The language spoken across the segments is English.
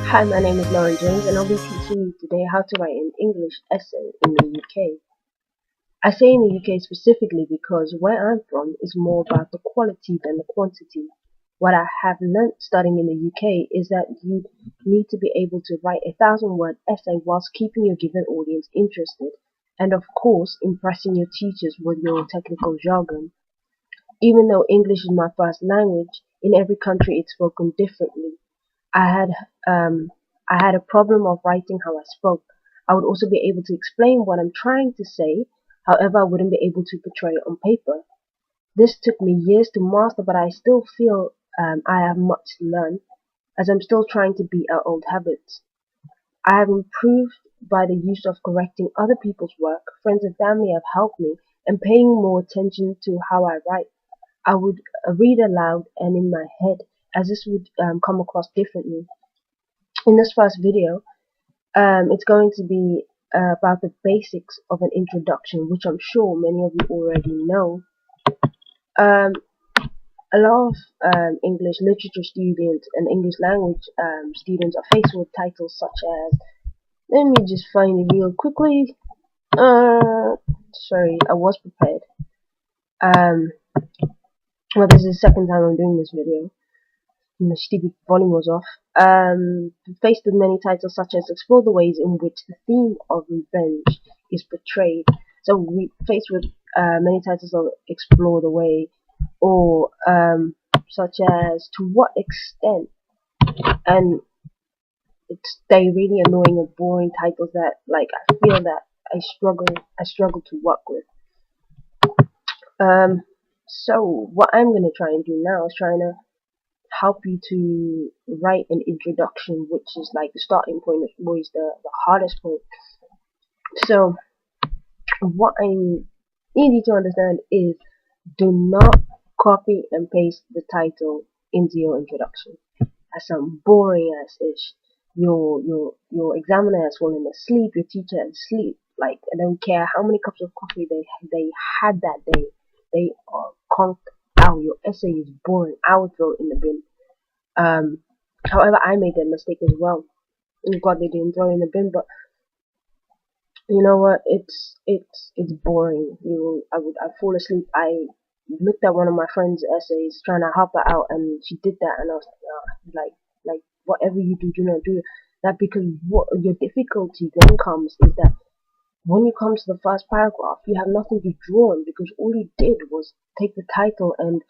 Hi, my name is Lauren James and I'll be teaching you today how to write an English essay in the UK. I say in the UK specifically because where I'm from is more about the quality than the quantity. What I have learnt studying in the UK is that you need to be able to write a 1,000-word essay whilst keeping your given audience interested and of course impressing your teachers with your technical jargon. Even though English is my first language, in every country it's spoken differently. I had um, I had a problem of writing how I spoke. I would also be able to explain what I'm trying to say, however I wouldn't be able to portray it on paper. This took me years to master, but I still feel I have much to learn, as I'm still trying to beat out old habits. I have improved by the use of correcting other people's work. Friends and family have helped me, and paying more attention to how I write. I would read aloud and in my head, as this would come across differently. In this first video, it's going to be about the basics of an introduction, which I'm sure many of you already know. Um, a lot of English literature students and English language students are faced with titles such as, let me just find it real quickly. Sorry, I was prepared. Um, well, this is the second time I'm doing this video. My stupid volume was off. Faced with many titles such as explore the ways in which the theme of revenge is portrayed. So we faced with many titles of explore the way, or such as to what extent, and they really annoying and boring titles that like I feel that I struggle to work with. Um, so what I'm gonna try and do now is trying to help you to write an introduction, which is like the starting point, is always the hardest point. So what I need you to understand is do not copy and paste the title into your introduction. That's some boring ass ish. Your examiner has fallen asleep, your teacher is asleep. Like I don't care how many cups of coffee they had that day. They are conked out. Your essay is boring. I would throw it in the bin. Um, However, I made that mistake as well. Thank God they didn't throw it in the bin, but you know what? It's boring. I fall asleep. I looked at one of my friend's essays, trying to help her out, and she did that, and I was like whatever you do, do not do that, because what your difficulty then comes is that when you come to the first paragraph, you have nothing to draw on because all you did was take the title and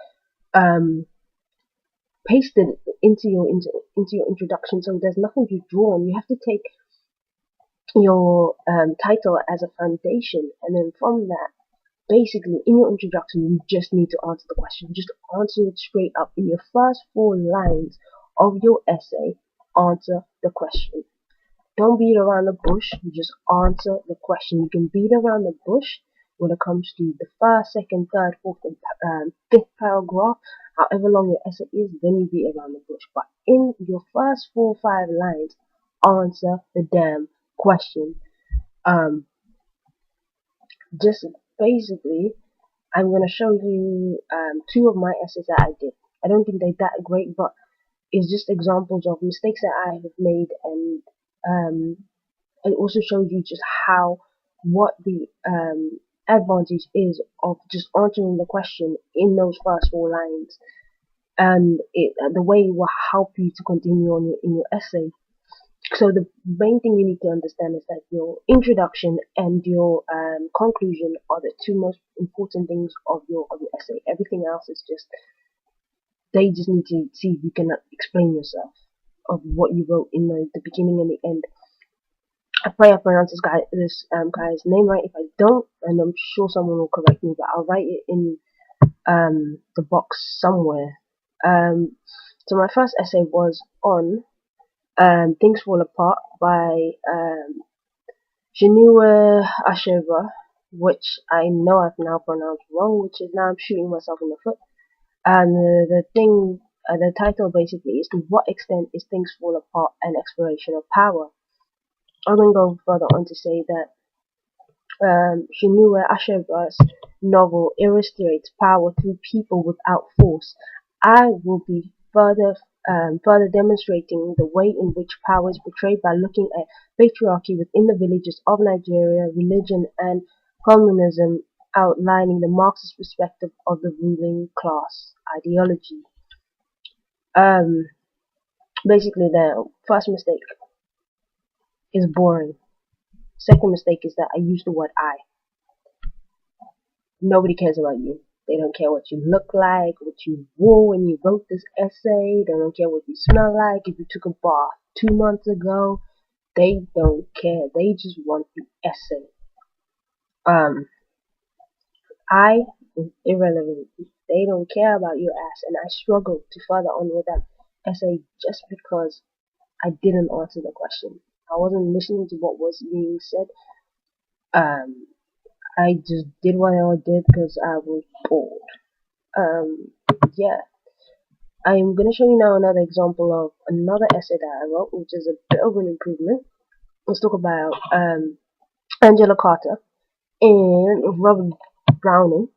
um pasted into your introduction, so there's nothing to draw on. You have to take your title as a foundation, and then from that, basically, in your introduction, you just need to answer the question. Just answer it straight up. In your first 4 lines of your essay, answer the question. Don't beat around the bush. You just answer the question. You can beat around the bush when it comes to the first, second, third, fourth, and fifth paragraph. However long your essay is, then you beat around the bush. But in your first 4 or 5 lines, answer the damn question. Just basically, I'm gonna show you 2 of my essays that I did. I don't think they're that great, but it's just examples of mistakes that I have made, and it also shows you just what the advantage is of just answering the question in those first 4 lines, and the way it will help you to continue on in your essay. So the main thing you need to understand is that your introduction and your conclusion are the 2 most important things of your essay. Everything else is just, they just need to see if you can explain yourself of what you wrote in the beginning and the end. I pray I pronounce this guy's name right. If I don't, and I'm sure someone will correct me, but I'll write it in the box somewhere. So my first essay was on Things Fall Apart by Chinua Achebe, which I know I've now pronounced wrong, which is now I'm shooting myself in the foot. And the title basically is To What Extent Is Things Fall Apart an Exploration of Power? I'm going to go further on to say that Chinua Achebe's novel illustrates power through people without force. I will be further further demonstrating the way in which power is portrayed by looking at patriarchy within the villages of Nigeria, religion, and communism, outlining the Marxist perspective of the ruling class ideology. Um, Basically, the first mistake is boring. Second mistake is that I use the word I. Nobody cares about you. They don't care what you look like, what you wore when you wrote this essay. They don't care what you smell like. If you took a bath 2 months ago, they don't care. They just want the essay. I is irrelevant. They don't care about your ass, and I struggled to further on with that essay just because I didn't answer the question. I wasn't listening to what was being said. Um, I just did what I did because I was bored. Um, yeah. I'm going to show you now another example of another essay that I wrote, which is a bit of an improvement. Let's talk about Angela Carter and Robert Browning.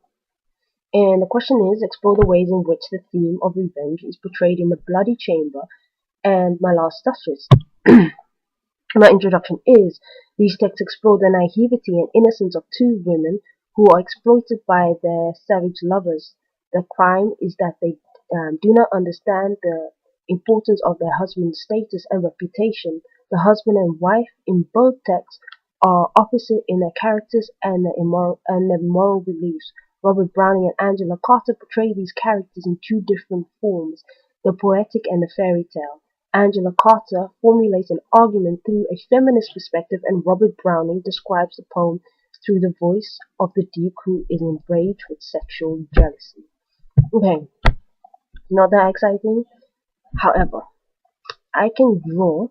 And the question is, explore the ways in which the theme of revenge is portrayed in The Bloody Chamber and My Last Duchess. My introduction is, these texts explore the naivety and innocence of two women who are exploited by their savage lovers. The crime is that they do not understand the importance of their husband's status and reputation. The husband and wife in both texts are opposite in their characters and their moral beliefs. Robert Browning and Angela Carter portray these characters in two different forms, the poetic and the fairy tale. Angela Carter formulates an argument through a feminist perspective, and Robert Browning describes the poem through the voice of the Duke who is enraged with sexual jealousy. Okay, not that exciting. However, I can draw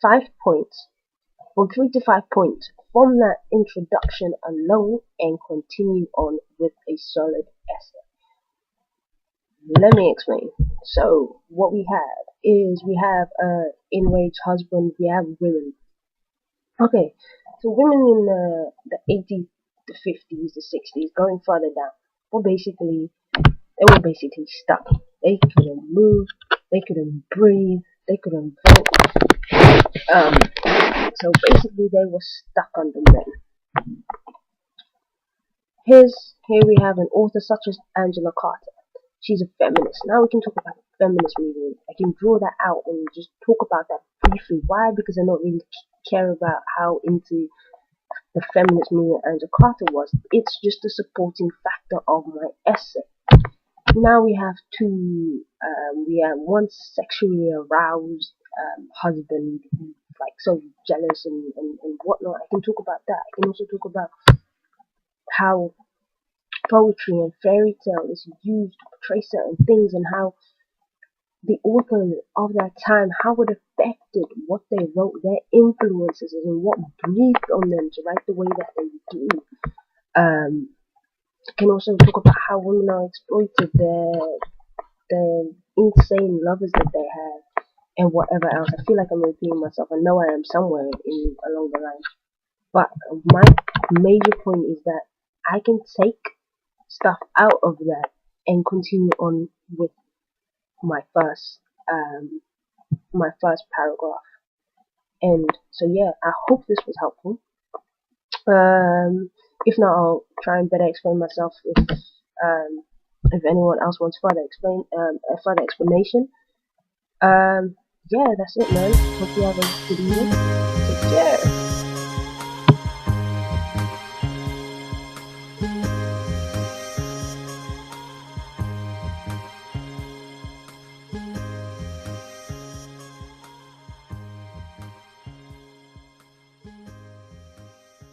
5 points, or 3 to 5 points, from that introduction alone and continue on with a solid essay. Let me explain. So, what we have is we have enraged husband, we have women. Okay, so women in the 80s, the 50s, the 60s, going further down, they were basically stuck. They couldn't move, they couldn't breathe, they couldn't vote. So basically they were stuck under men. Here we have an author such as Angela Carter. She's a feminist. Now we can talk about the feminist movement. I can draw that out and just talk about that briefly. Why? Because I don't really care about how into the feminist movement Angela Carter was. It's just a supporting factor of my essay. Now we have one sexually aroused husband who's like so jealous and whatnot. I can talk about that. I can also talk about how poetry and fairy tale is used to portray certain things and how the author of that time, how it affected what they wrote, their influences, and what breathed on them to write the way that they do. Can also talk about how women are exploited, the insane lovers that they have, and whatever else. I feel like I'm repeating myself. I know I am somewhere along the line. But my major point is that I can take stuff out of that and continue on with my first paragraph. And so yeah, I hope this was helpful. If not, I'll try and better explain myself if anyone else wants a further explanation. Yeah, that's it, man. Hope you have a good evening. Take care.